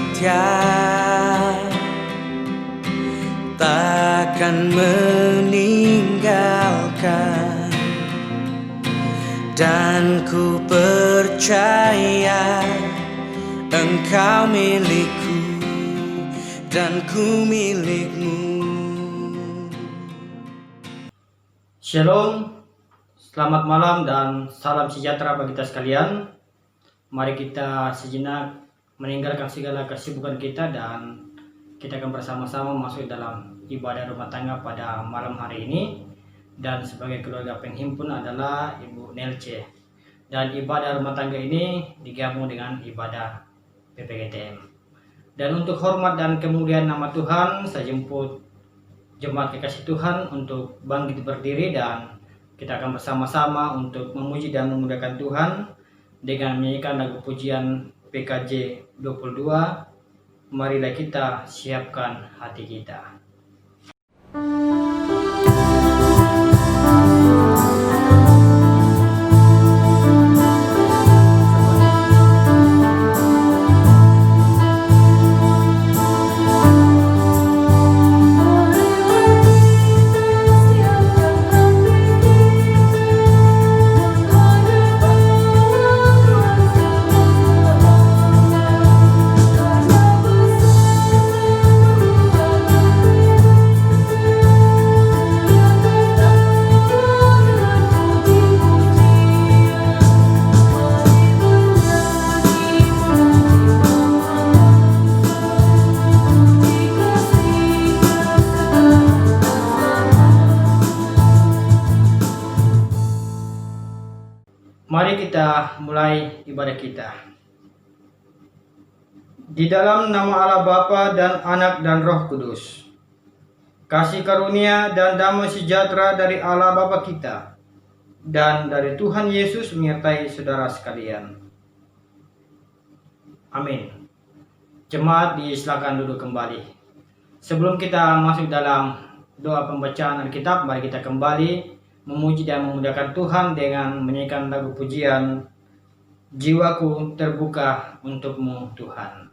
setia, takkan meninggalkan, dan ku percaya Engkau milikku dan ku milikmu. Shalom, selamat malam dan salam sejahtera bagi kita sekalian. Mari kita sejenak meninggalkan segala kesibukan kita dan kita akan bersama-sama masuk dalam ibadah rumah tangga pada malam hari ini. Dan sebagai keluarga penghimpun adalah Ibu Nelce. Dan ibadah rumah tangga ini digabung dengan ibadah PPGTM. Dan untuk hormat dan kemuliaan nama Tuhan, saya jemput jemaat kekasih Tuhan untuk bangkit berdiri dan kita akan bersama-sama untuk memuji dan memuliakan Tuhan dengan menyanyikan lagu pujian PKJ 22. Marilah kita siapkan hati kita. Mari kita mulai ibadah kita. Di dalam nama Allah Bapa dan Anak dan Roh Kudus. Kasih karunia dan damai sejahtera dari Allah Bapa kita dan dari Tuhan Yesus menyertai saudara sekalian. Amin. Jemaat disilakan duduk kembali. Sebelum kita masuk dalam doa pembacaan Alkitab, mari kita kembali memuji dan memuliakan Tuhan dengan menyanyikan lagu pujian Jiwaku Terbuka Untukmu Tuhan.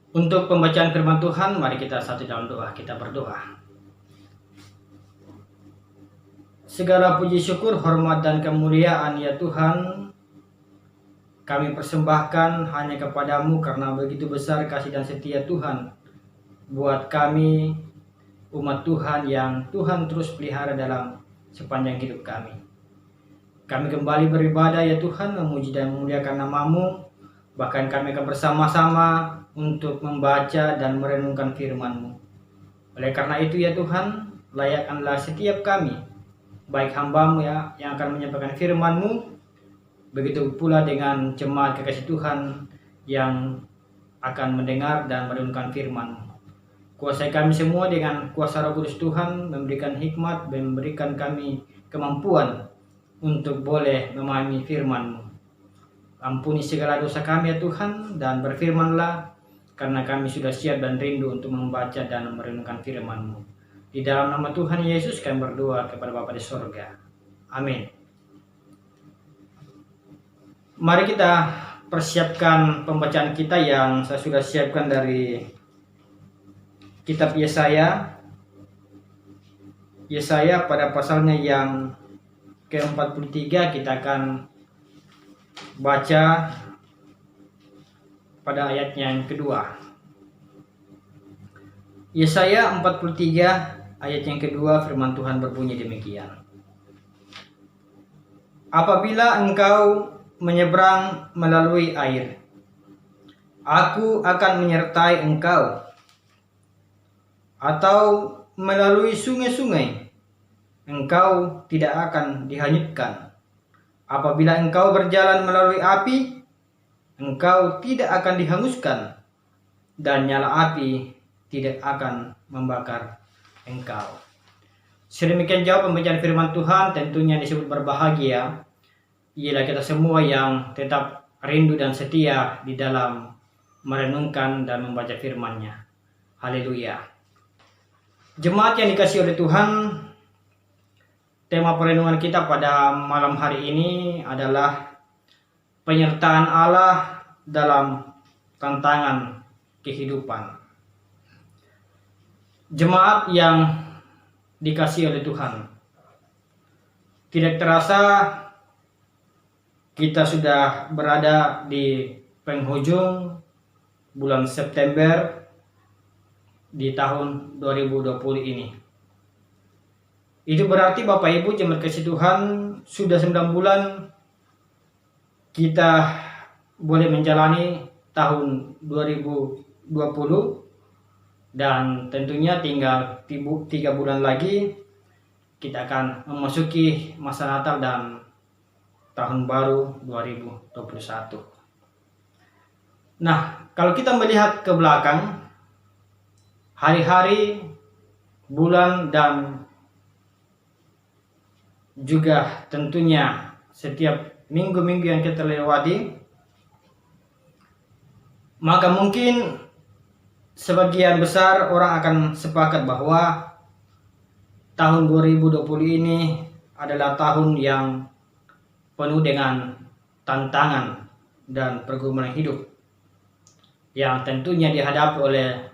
Untuk pembacaan firman Tuhan, mari kita satu dalam doa, kita berdoa. Segala puji syukur, hormat dan kemuliaan ya Tuhan, kami persembahkan hanya kepadamu karena begitu besar kasih dan setia Tuhan buat kami, umat Tuhan yang Tuhan terus pelihara dalam sepanjang hidup kami. Kami kembali beribadah ya Tuhan, memuji dan memuliakan nama-Mu. Bahkan kami akan bersama-sama untuk membaca dan merenungkan firman-Mu. Oleh karena itu ya Tuhan, layakkanlah setiap kami, baik hamba-Mu ya, yang akan menyampaikan firman-Mu, begitu pula dengan jemaat kekasih Tuhan yang akan mendengar dan merenungkan firman-Mu. Kuasai kami semua dengan kuasa Roh Kudus Tuhan, memberikan hikmat, memberikan kami kemampuan untuk boleh memahami firman-Mu. Ampuni segala dosa kami ya Tuhan, dan berfirman-Lah, karena kami sudah siap dan rindu untuk membaca dan merenungkan firman-Mu. Di dalam nama Tuhan Yesus kami berdoa kepada Bapa di sorga. Amin. Mari kita persiapkan pembacaan kita yang saya sudah siapkan dari kitab Yesaya. Yesaya pada pasalnya yang ke-43 kita akan baca pada ayatnya yang kedua. Yesaya 43 ayat yang kedua, firman Tuhan berbunyi demikian. Apabila engkau menyeberang melalui air, aku akan menyertai engkau. Atau melalui sungai-sungai, engkau tidak akan dihanyutkan. Apabila engkau berjalan melalui api, engkau tidak akan dihanguskan, dan nyala api tidak akan membakar engkau. Sedemikian jauh pembacaan firman Tuhan. Tentunya disebut berbahagia ialah kita semua yang tetap rindu dan setia di dalam merenungkan dan membaca firman-Nya. Haleluya. Jemaat yang dikasihi oleh Tuhan, tema perenungan kita pada malam hari ini adalah penyertaan Allah dalam tantangan kehidupan. Jemaat yang dikasihi oleh Tuhan, tidak terasa kita sudah berada di penghujung bulan September di tahun 2020 ini. Itu berarti Bapak Ibu jemaat kasih Tuhan, sudah 9 bulan kita boleh menjalani tahun 2020, dan tentunya tinggal 3 bulan lagi kita akan memasuki masa Natal dan tahun baru 2021. Nah, kalau kita melihat ke belakang, hari-hari, bulan, dan juga tentunya setiap minggu-minggu yang kita lewati, maka mungkin sebagian besar orang akan sepakat bahwa tahun 2020 ini adalah tahun yang penuh dengan tantangan dan pergumulan hidup yang tentunya dihadapi oleh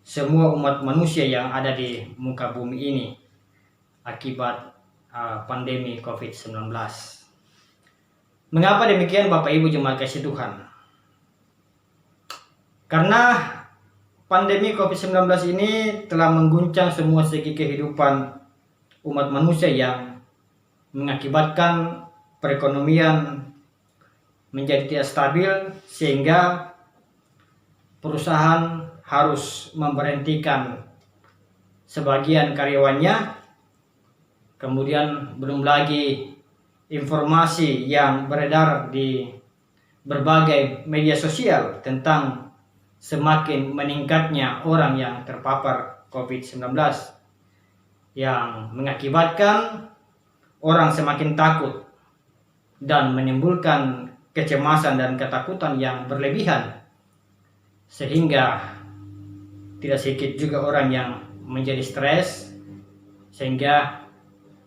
semua umat manusia yang ada di muka bumi ini akibat pandemi COVID-19. Mengapa demikian Bapak Ibu jemaat kasih Tuhan? Karena pandemi COVID-19 ini telah mengguncang semua segi kehidupan umat manusia yang mengakibatkan perekonomian menjadi tidak stabil, sehingga perusahaan harus memberhentikan sebagian karyawannya. Kemudian belum lagi informasi yang beredar di berbagai media sosial tentang semakin meningkatnya orang yang terpapar COVID-19 yang mengakibatkan orang semakin takut dan menimbulkan kecemasan dan ketakutan yang berlebihan, sehingga tidak sedikit juga orang yang menjadi stres sehingga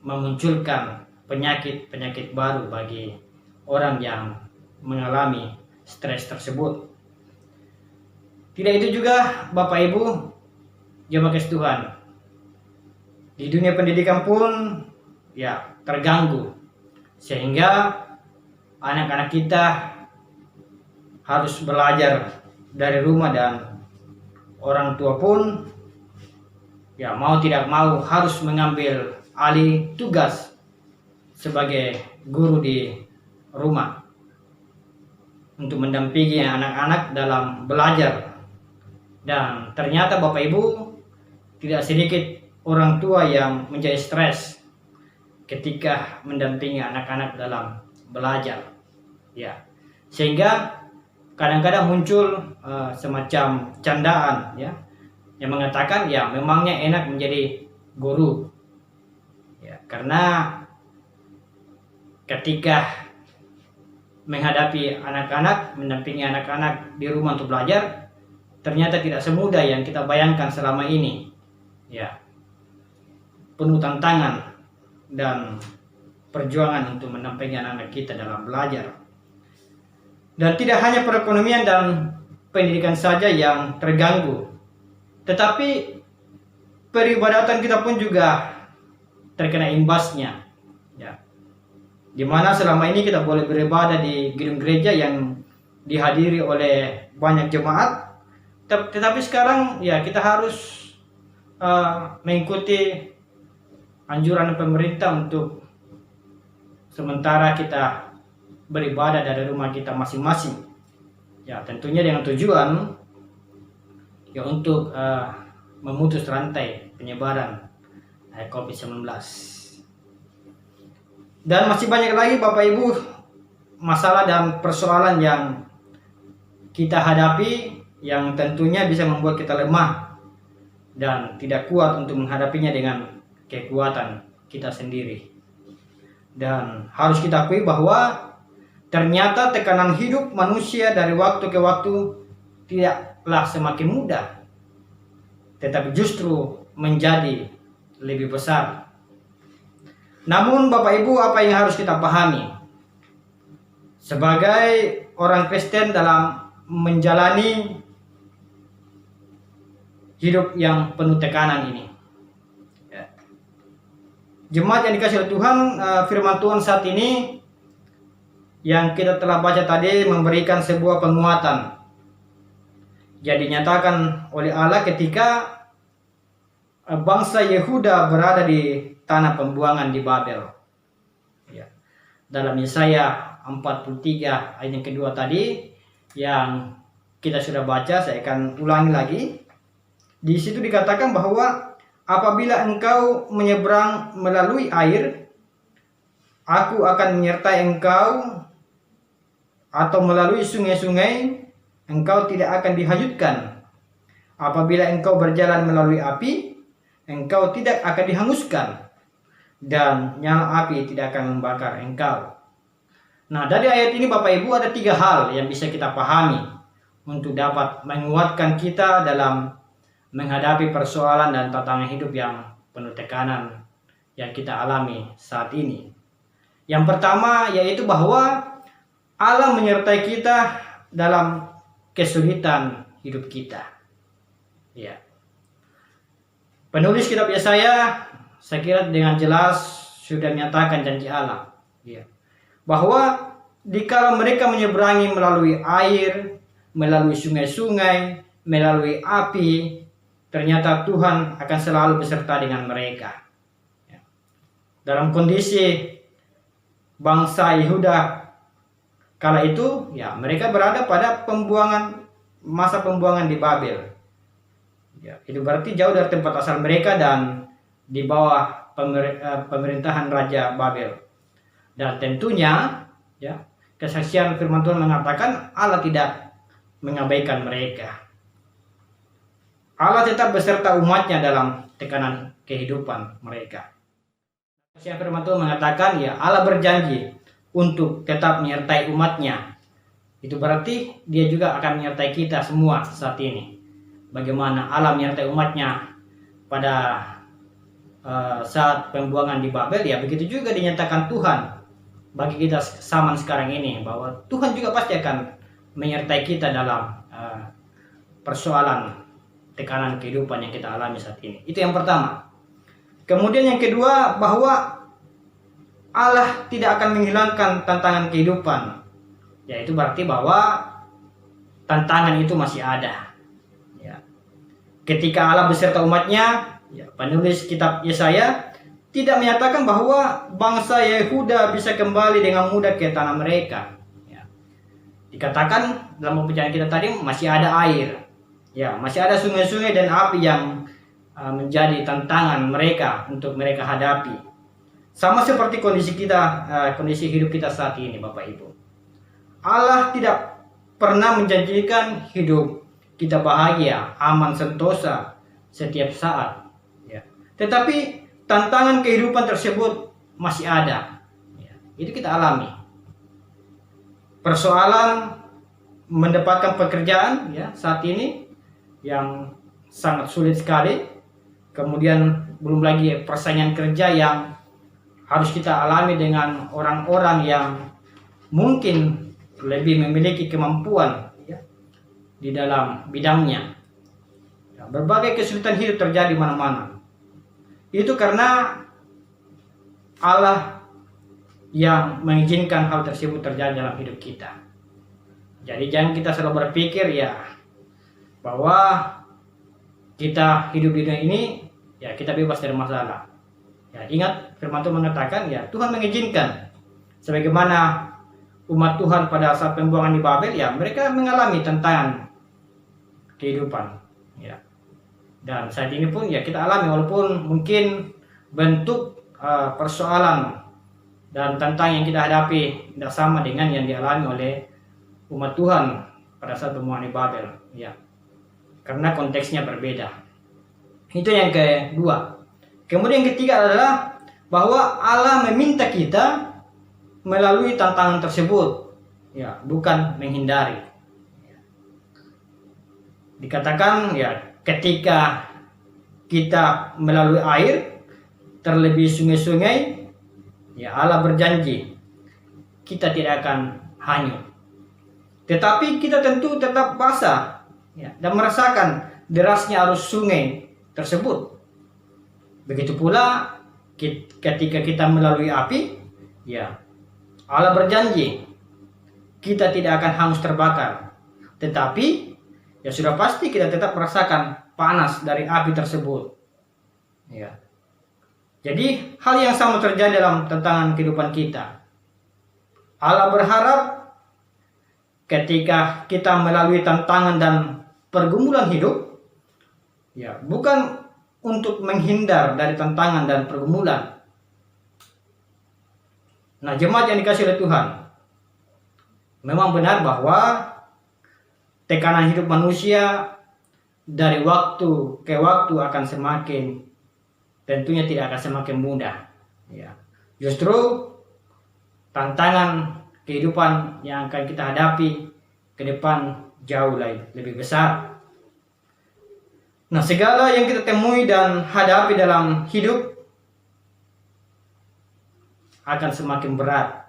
memunculkan penyakit-penyakit baru bagi orang yang mengalami stres tersebut. Tidak itu juga Bapak Ibu jemaat kasih Tuhan, di dunia pendidikan pun ya terganggu, sehingga anak-anak kita harus belajar dari rumah, dan orang tua pun ya mau tidak mau harus mengambil alih tugas sebagai guru di rumah untuk mendampingi anak-anak dalam belajar. Dan ternyata Bapak Ibu, tidak sedikit orang tua yang menjadi stres ketika mendampingi anak-anak dalam belajar, ya, sehingga kadang-kadang muncul semacam candaan, ya, yang mengatakan ya memangnya enak menjadi guru, ya, karena ketika menghadapi anak-anak, mendampingi anak-anak di rumah untuk belajar, ternyata tidak semudah yang kita bayangkan selama ini. Ya, penuh tantangan dan perjuangan untuk mendampingi anak-anak kita dalam belajar. Dan tidak hanya perekonomian dan pendidikan saja yang terganggu, tetapi peribadatan kita pun juga terkena imbasnya. Ya, dimana selama ini kita boleh beribadah di gedung gereja yang dihadiri oleh banyak jemaat, tetapi sekarang ya kita harus mengikuti anjuran pemerintah untuk sementara kita beribadah dari rumah kita masing-masing. Ya, tentunya dengan tujuan ya untuk memutus rantai penyebaran COVID-19. Dan masih banyak lagi Bapak Ibu masalah dan persoalan yang kita hadapi yang tentunya bisa membuat kita lemah dan tidak kuat untuk menghadapinya dengan kekuatan kita sendiri. Dan harus kita akui bahwa ternyata tekanan hidup manusia dari waktu ke waktu tidaklah semakin mudah, tetapi justru menjadi lebih besar. Namun Bapak Ibu, apa yang harus kita pahami sebagai orang Kristen dalam menjalani hidup yang penuh tekanan ini? Jemaat yang dikasihi oleh Tuhan, firman Tuhan saat ini yang kita telah baca tadi memberikan sebuah penguatan. Jadi dinyatakan oleh Allah ketika bangsa Yehuda berada di tanah pembuangan di Babel. Ya. Dalam Yesaya 43 ayat yang kedua tadi yang kita sudah baca, saya akan ulangi lagi. Di situ dikatakan bahwa apabila engkau menyeberang melalui air, aku akan menyertai engkau, atau melalui sungai-sungai, engkau tidak akan dihanyutkan. Apabila engkau berjalan melalui api, engkau tidak akan dihanguskan, dan nyala api tidak akan membakar engkau. Nah, dari ayat ini Bapak Ibu ada 3 hal yang bisa kita pahami untuk dapat menguatkan kita dalam menghadapi persoalan dan tantangan hidup yang penuh tekanan yang kita alami saat ini. Yang pertama yaitu bahwa Allah menyertai kita dalam kesulitan hidup kita. Ya. Penulis kitab Yesaya saya kira dengan jelas sudah menyatakan janji Allah. Ya. Bahwa dikala mereka menyeberangi melalui air, melalui sungai-sungai, melalui api, ternyata Tuhan akan selalu beserta dengan mereka. Ya. Dalam kondisi bangsa Yehuda kala itu, ya mereka berada pada masa pembuangan di Babel. Ya, itu berarti jauh dari tempat asal mereka dan di bawah pemerintahan Raja Babel. Dan tentunya, ya kesaksian firman Tuhan mengatakan Allah tidak mengabaikan mereka. Allah tetap beserta umatnya dalam tekanan kehidupan mereka. Kesaksian firman Tuhan mengatakan, ya Allah berjanji untuk tetap menyertai umatnya. Itu berarti dia juga akan menyertai kita semua saat ini. Bagaimana Allah menyertai umatnya pada saat pembuangan di Babel, ya begitu juga dinyatakan Tuhan bagi kita zaman sekarang ini, bahwa Tuhan juga pasti akan menyertai kita dalam persoalan tekanan kehidupan yang kita alami saat ini. Itu yang pertama. Kemudian yang kedua, bahwa Allah tidak akan menghilangkan tantangan kehidupan. Yaitu berarti bahwa tantangan itu masih ada. Ya. Ketika Allah beserta umatnya, ya, penulis kitab Yesaya tidak menyatakan bahwa bangsa Yehuda bisa kembali dengan mudah ke tanah mereka. Ya. Dikatakan dalam pembicaraan kita tadi masih ada air. Ya, masih ada sungai-sungai dan api yang menjadi tantangan mereka untuk mereka hadapi. Sama seperti kondisi kita, kondisi hidup kita saat ini, Bapak Ibu. Allah tidak pernah menjanjikan hidup kita bahagia, aman, sentosa setiap saat. Ya. Tetapi tantangan kehidupan tersebut masih ada. Ya. itu kita alami. Persoalan mendapatkan pekerjaan ya saat ini yang sangat sulit sekali. Kemudian belum lagi persaingan kerja yang harus kita alami dengan orang-orang yang mungkin lebih memiliki kemampuan ya, di dalam bidangnya. Ya, berbagai kesulitan hidup terjadi mana-mana. Itu karena Allah yang mengizinkan hal tersebut terjadi dalam hidup kita. Jadi jangan kita selalu berpikir ya bahwa kita hidup di dunia ini ya kita bebas dari masalah. Ya, ingat firman Tuhan mengatakan ya Tuhan mengizinkan, sebagaimana umat Tuhan pada saat pembuangan di Babel ya mereka mengalami tantangan kehidupan ya. Dan saat ini pun ya kita alami, walaupun mungkin bentuk persoalan dan tantangan yang kita hadapi tidak sama dengan yang dialami oleh umat Tuhan pada saat pembuangan di Babel ya, karena konteksnya berbeda. Itu yang kedua. Kemudian yang ketiga adalah bahwa Allah meminta kita melalui tantangan tersebut ya, bukan menghindari. Dikatakan ya ketika kita melalui air, terlebih sungai-sungai, ya Allah berjanji kita tidak akan hanyut. Tetapi kita tentu tetap basah ya, dan merasakan derasnya arus sungai tersebut. Begitu pula ketika kita melalui api, ya Allah berjanji kita tidak akan hangus terbakar. Tetapi ya sudah pasti kita tetap merasakan panas dari api tersebut. Ya. Jadi hal yang sama terjadi dalam tantangan kehidupan kita. Allah berharap ketika kita melalui tantangan dan pergumulan hidup, ya bukan untuk menghindar dari tantangan dan pergumulan. Nah, jemaat yang dikasihi oleh Tuhan, memang benar bahwa tekanan hidup manusia dari waktu ke waktu akan semakin, tentunya tidak akan semakin mudah. Ya. Justru tantangan kehidupan yang akan kita hadapi ke depan jauh lebih besar. Nah, segala yang kita temui dan hadapi dalam hidup akan semakin berat.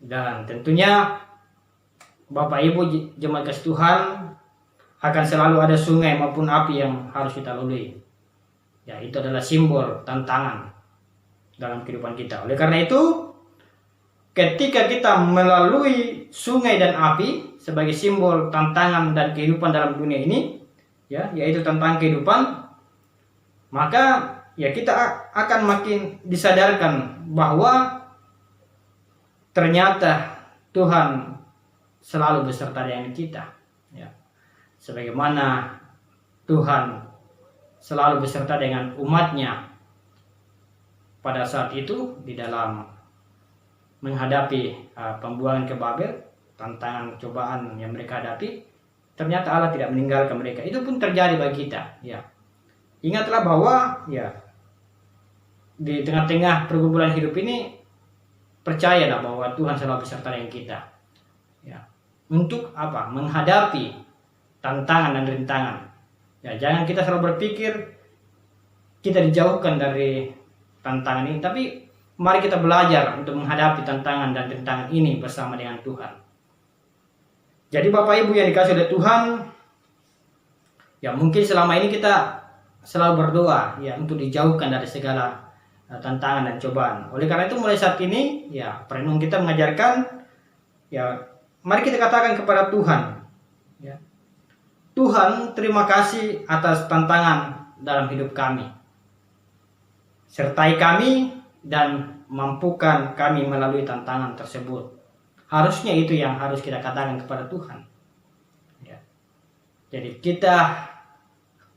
Dan tentunya Bapak Ibu jemaat kasih Tuhan, akan selalu ada sungai maupun api yang harus kita lalui. Ya, itu adalah simbol tantangan dalam kehidupan kita. Oleh karena itu, ketika kita melalui sungai dan api sebagai simbol tantangan dan kehidupan dalam dunia ini, ya, yaitu tantangan kehidupan, maka ya kita akan makin disadarkan bahwa ternyata Tuhan selalu beserta dengan kita. Ya. Sebagaimana Tuhan selalu beserta dengan umatnya pada saat itu di dalam menghadapi pembuangan ke Babel, tantangan cobaan yang mereka hadapi, ternyata Allah tidak meninggalkan mereka. Itu pun terjadi bagi kita. Ya. Ingatlah bahwa ya di tengah-tengah pergumulan hidup ini, percayalah bahwa Tuhan selalu beserta dengan kita. Ya. Untuk apa? Menghadapi tantangan dan rintangan. Ya, jangan kita selalu berpikir kita dijauhkan dari tantangan ini, tapi mari kita belajar untuk menghadapi tantangan dan rintangan ini bersama dengan Tuhan. Jadi Bapak Ibu yang dikasihi oleh Tuhan, ya mungkin selama ini kita selalu berdoa ya untuk dijauhkan dari segala tantangan dan cobaan. Oleh karena itu mulai saat ini ya perenungan kita mengajarkan ya mari kita katakan kepada Tuhan ya, Tuhan terima kasih atas tantangan dalam hidup kami. Sertai kami dan mampukan kami melalui tantangan tersebut. Harusnya itu yang harus kita katakan kepada Tuhan. Ya. Jadi kita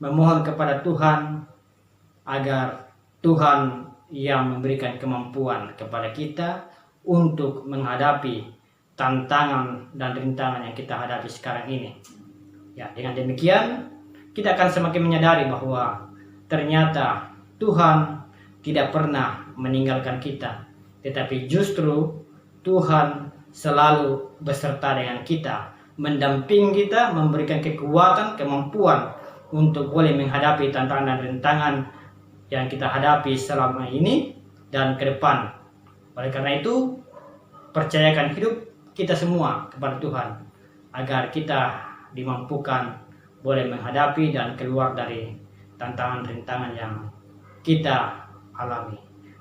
memohon kepada Tuhan agar Tuhan yang memberikan kemampuan kepada kita untuk menghadapi tantangan dan rintangan yang kita hadapi sekarang ini. Ya, dengan demikian kita akan semakin menyadari bahwa ternyata Tuhan tidak pernah meninggalkan kita. tetapi justru Tuhan selalu beserta dengan kita, mendampingi kita, memberikan kekuatan, kemampuan untuk boleh menghadapi tantangan dan rintangan yang kita hadapi selama ini dan ke depan. Oleh karena itu, percayakan hidup kita semua kepada Tuhan agar kita dimampukan boleh menghadapi dan keluar dari tantangan rintangan yang kita alami.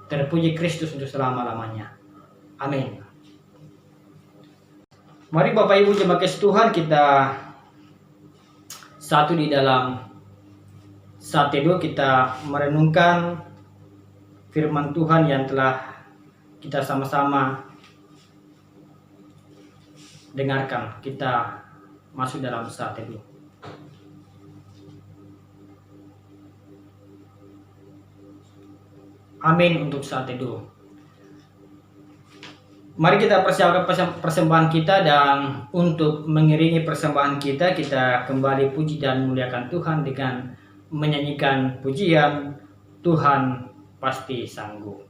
Terpuji Kristus untuk selama-lamanya. Amin. Mari Bapak Ibu jemaat kasih Tuhan, kita satu di dalam saat teduh kita merenungkan firman Tuhan yang telah kita sama-sama dengarkan. Kita masuk dalam saat teduh. Amin untuk saat teduh. Mari kita persiapkan persembahan kita, dan untuk mengiringi persembahan kita, kita kembali puji dan muliakan Tuhan dengan menyanyikan pujian Tuhan Pasti Sanggup.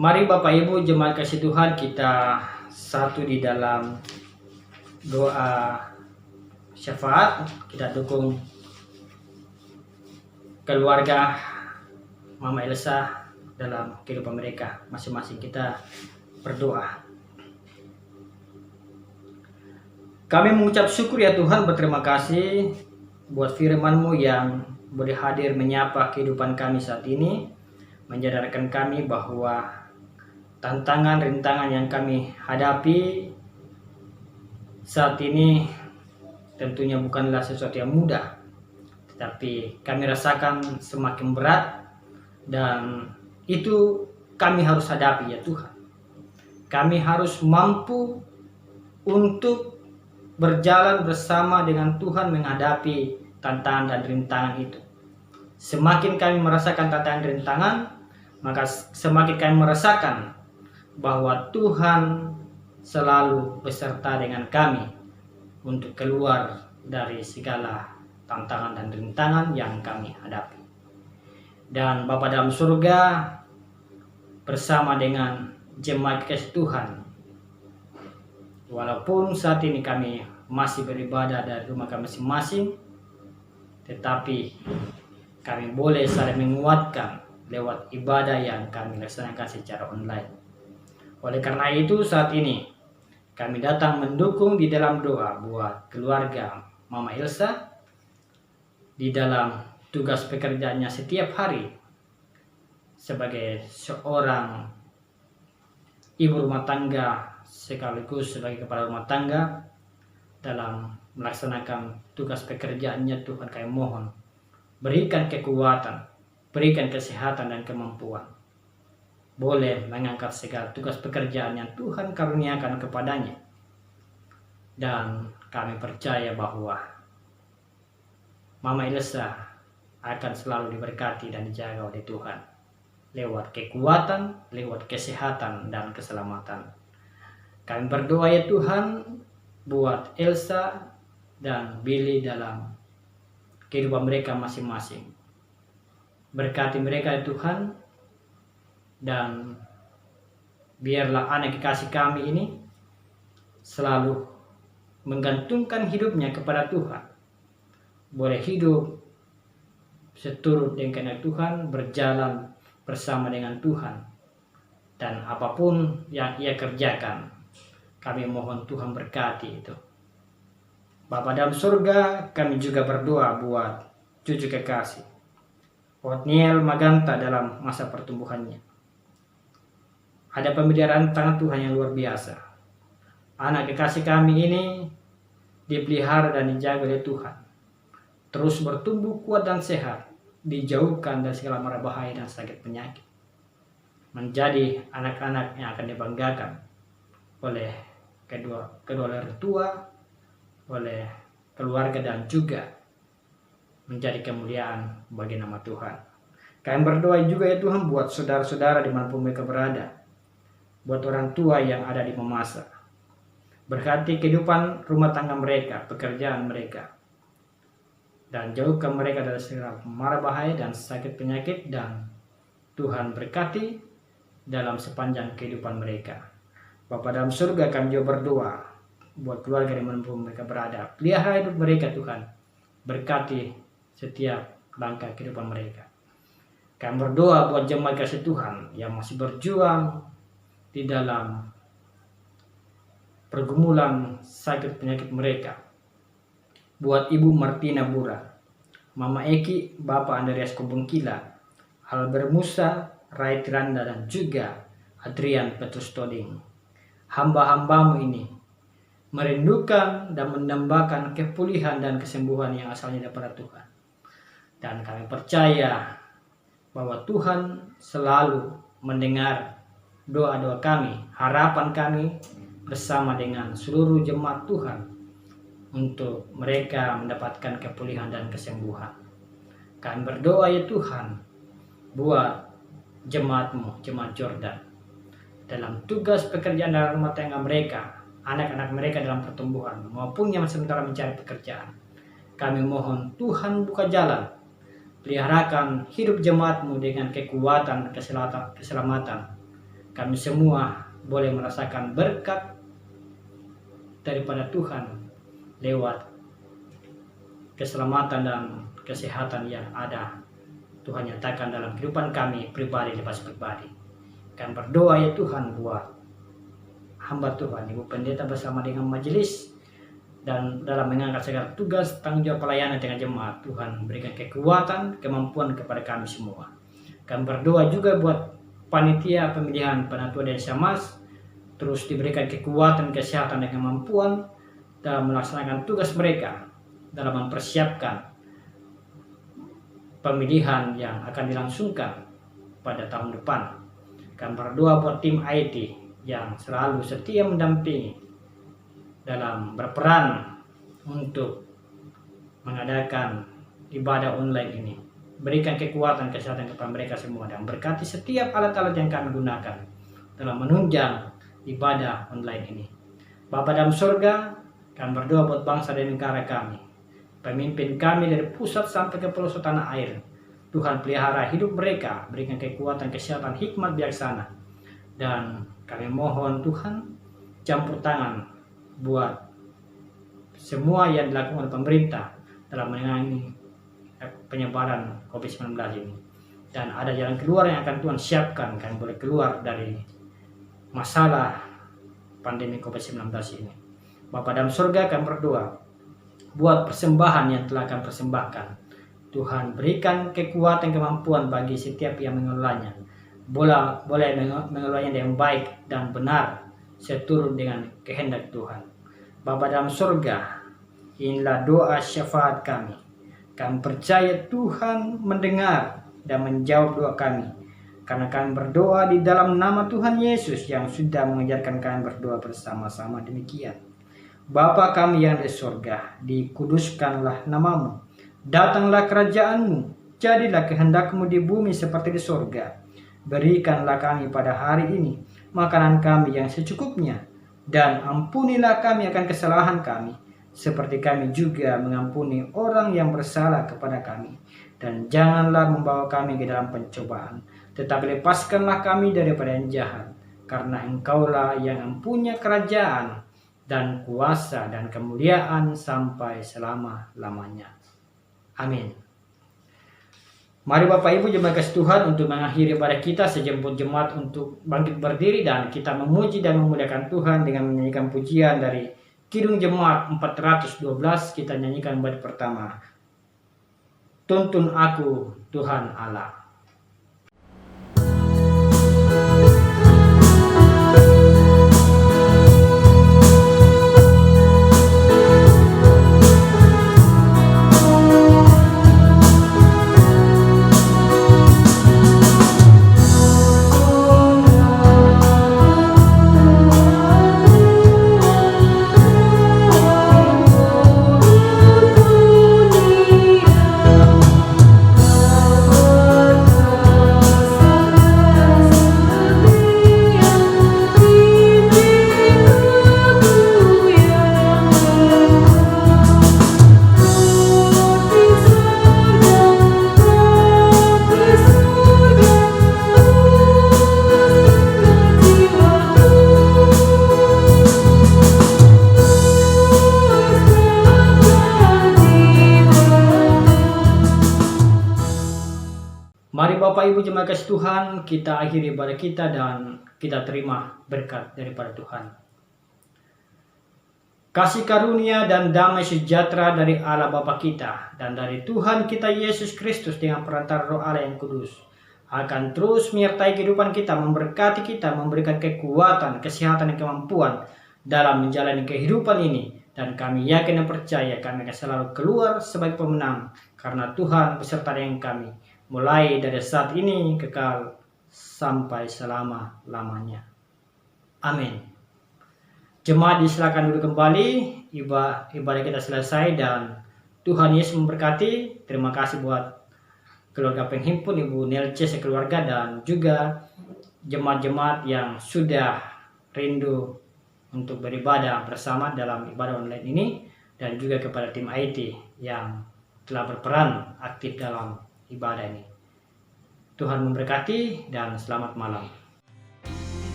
Mari Bapak Ibu jemaat kasih Tuhan, kita satu di dalam doa syafaat. Kita dukung keluarga Mama Elsa dalam kehidupan mereka masing-masing. Kita berdoa. Kami mengucap syukur ya Tuhan, berterima kasih buat firman-Mu yang boleh hadir menyapa kehidupan kami saat ini, menyadarkan kami bahwa tantangan, rintangan yang kami hadapi saat ini tentunya bukanlah sesuatu yang mudah, tetapi kami rasakan semakin berat, dan itu kami harus hadapi ya Tuhan. Kami harus mampu untuk berjalan bersama dengan Tuhan menghadapi tantangan dan rintangan itu. Semakin kami merasakan tantangan dan rintangan, maka semakin kami merasakan bahwa Tuhan selalu beserta dengan kami untuk keluar dari segala tantangan dan rintangan yang kami hadapi. Dan Bapa dalam surga bersama dengan jemaat kasih Tuhan Walaupun saat ini kami masih beribadah dari rumah kami masing-masing, tetapi kami boleh saling menguatkan lewat ibadah yang kami laksanakan secara online. Oleh karena itu saat ini kami datang mendukung di dalam doa buat keluarga Mama Elsa di dalam tugas pekerjaannya setiap hari sebagai seorang ibu rumah tangga sekaligus sebagai kepala rumah tangga. Dalam melaksanakan tugas pekerjaannya, Tuhan kami mohon berikan kekuatan, berikan kesehatan dan kemampuan, boleh mengangkat segala tugas pekerjaan yang Tuhan karuniakan kepadanya. Dan kami percaya bahwa Mama Elsa akan selalu diberkati dan dijaga oleh Tuhan lewat kekuatan, lewat kesehatan dan keselamatan. Kami berdoa ya Tuhan buat Elsa dan Billy dalam kehidupan mereka masing-masing. Berkati mereka ya Tuhan, dan biarlah anak kekasih kami ini selalu menggantungkan hidupnya kepada Tuhan. Boleh hidup seturut dengan Tuhan, berjalan bersama dengan Tuhan, dan apapun yang ia kerjakan, kami mohon Tuhan berkati itu. Bapa dalam surga, kami juga berdoa buat cucu kekasih Otniel Maganta dalam masa pertumbuhannya. Ada pemeliharaan tangan Tuhan yang luar biasa. Anak kekasih kami ini dipelihara dan dijaga oleh Tuhan, terus bertumbuh kuat dan sehat, dijauhkan dari segala mara bahaya dan sakit penyakit, menjadi anak-anak yang akan dibanggakan oleh kedua orang tua, oleh keluarga, dan juga menjadi kemuliaan bagi nama Tuhan. Kami berdoa juga ya Tuhan buat saudara-saudara dimanapun mereka berada, buat orang tua yang ada di Mamasa. Berkati kehidupan rumah tangga mereka, pekerjaan mereka, dan jauhkan mereka dari segala mara bahaya dan sakit penyakit, dan Tuhan berkati dalam sepanjang kehidupan mereka. Bapa dalam surga, kami juga berdoa buat keluarga dimanapun mereka berada. Pelihara hidup mereka Tuhan, berkati setiap langkah kehidupan mereka. Kami berdoa buat jemaat kasih Tuhan yang masih berjuang di dalam pergumulan sakit penyakit mereka. Buat Ibu Martina Bura, Mama Eki, Bapak Andreas Kubungkila, Albert Musa, Rai Tiranda, dan juga Adrian Petrus Toding. Hamba-hambamu ini merindukan dan mendambakan kepulihan dan kesembuhan yang asalnya daripada Tuhan. Dan kami percaya bahwa Tuhan selalu mendengar doa-doa kami, harapan kami bersama dengan seluruh jemaat Tuhan untuk mereka mendapatkan kepulihan dan kesembuhan. Kami berdoa ya Tuhan buat jemaat-Mu, jemaat Jordan, dalam tugas pekerjaan dalam rumah tangga mereka, anak-anak mereka dalam pertumbuhan, maupun yang sementara mencari pekerjaan. Kami mohon Tuhan buka jalan, peliharakan hidup jemaat-Mu dengan kekuatan, keselamatan. Kami semua boleh merasakan berkat daripada Tuhan lewat keselamatan dan kesehatan yang ada Tuhan nyatakan dalam kehidupan kami pribadi lepas pribadi. Kami berdoa ya Tuhan buat hamba Tuhan, Ibu Pendeta bersama dengan majelis, dan dalam mengangkat segala tugas tanggung jawab pelayanan dengan jemaat. Tuhan berikan kekuatan, kemampuan kepada kami semua. Kami berdoa juga buat panitia pemilihan Penatua Desa Mas, terus diberikan kekuatan, kesehatan, dan kemampuan dalam melaksanakan tugas mereka dalam mempersiapkan pemilihan yang akan dilangsungkan pada tahun depan. Kami berdoa buat tim IT yang selalu setia mendampingi dalam berperan untuk mengadakan ibadah online ini. Berikan kekuatan, kesehatan kepada mereka semua, dan berkati setiap alat-alat yang kami gunakan dalam menunjang ibadah online ini. Bapa dalam surga, kami berdoa buat bangsa dan negara kami, pemimpin kami dari pusat sampai ke pelosok tanah air. Tuhan pelihara hidup mereka, berikan kekuatan, kesehatan, hikmat, bijaksana. Dan kami mohon Tuhan campur tangan buat semua yang dilakukan oleh pemerintah dalam menangani penyebaran COVID-19 ini. Dan ada jalan keluar yang akan Tuhan siapkan, kan boleh keluar dari masalah pandemi COVID-19 ini. Bapa dalam surga, kami berdoa buat persembahan yang telah kami persembahkan. Tuhan berikan kekuatan, kemampuan bagi setiap yang mengelolanya. Boleh mengelolanya dengan baik dan benar seturut dengan kehendak Tuhan. Bapa dalam surga, inilah doa syafaat kami. Kami percaya Tuhan mendengar dan menjawab doa kami, karena kami berdoa di dalam nama Tuhan Yesus yang sudah mengajarkan kami berdoa bersama-sama demikian. Bapa kami yang di surga, dikuduskanlah namamu, datanglah kerajaanmu, jadilah kehendakmu di bumi seperti di surga. Berikanlah kami pada hari ini makanan kami yang secukupnya, dan ampunilah kami akan kesalahan kami, seperti kami juga mengampuni orang yang bersalah kepada kami. Dan janganlah membawa kami ke dalam pencobaan, tetapi lepaskanlah kami daripada yang jahat, karena Engkaulah yang mempunyai kerajaan dan kuasa dan kemuliaan sampai selama-lamanya. Amin. Mari Bapak Ibu jemaat kasih Tuhan, untuk mengakhiri pada kita sejemput jemaat untuk bangkit berdiri dan kita memuji dan memuliakan Tuhan dengan menyanyikan pujian dari Kidung Jemaat 412. Kita nyanyikan bait pertama, Tuntun Aku Tuhan Allah. Mari Bapak Ibu jemaat kasih Tuhan, kita akhiri ibadah kita dan kita terima berkat daripada Tuhan. Kasih karunia dan damai sejahtera dari Allah Bapa kita dan dari Tuhan kita Yesus Kristus dengan perantara Roh Allah yang kudus akan terus menyertai kehidupan kita, memberkati kita, memberikan kekuatan, kesehatan dan kemampuan dalam menjalani kehidupan ini. Dan kami yakin dan percaya kami akan selalu keluar sebagai pemenang, karena Tuhan beserta dengan kami, mulai dari saat ini kekal sampai selama-lamanya. Amin. Jemaat disilakan duduk kembali, ibadah kita selesai dan Tuhan Yesus memberkati. Terima kasih buat keluarga penghimpun, Ibu Nelce sekeluarga, dan juga jemaat-jemaat yang sudah rindu untuk beribadah bersama dalam ibadah online ini, dan juga kepada tim IT yang telah berperan aktif dalam ibadah ini. Tuhan memberkati dan selamat malam.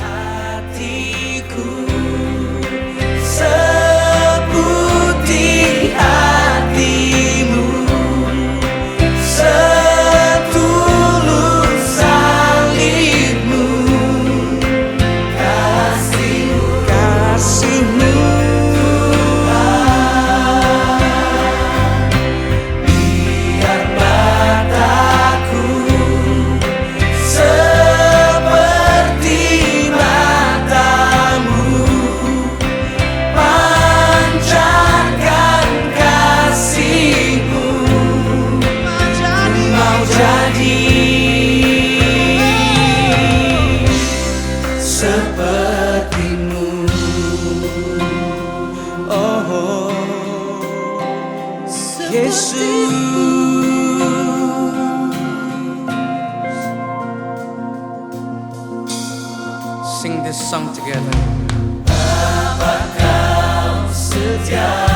Hatiku seputih hatimu, setulus salibmu, kasihmu biar mataku seperti matamu, pancarkan kasihmu, mau jadi sepertimu. Oh Yesus, sing this song together. Apa kau setia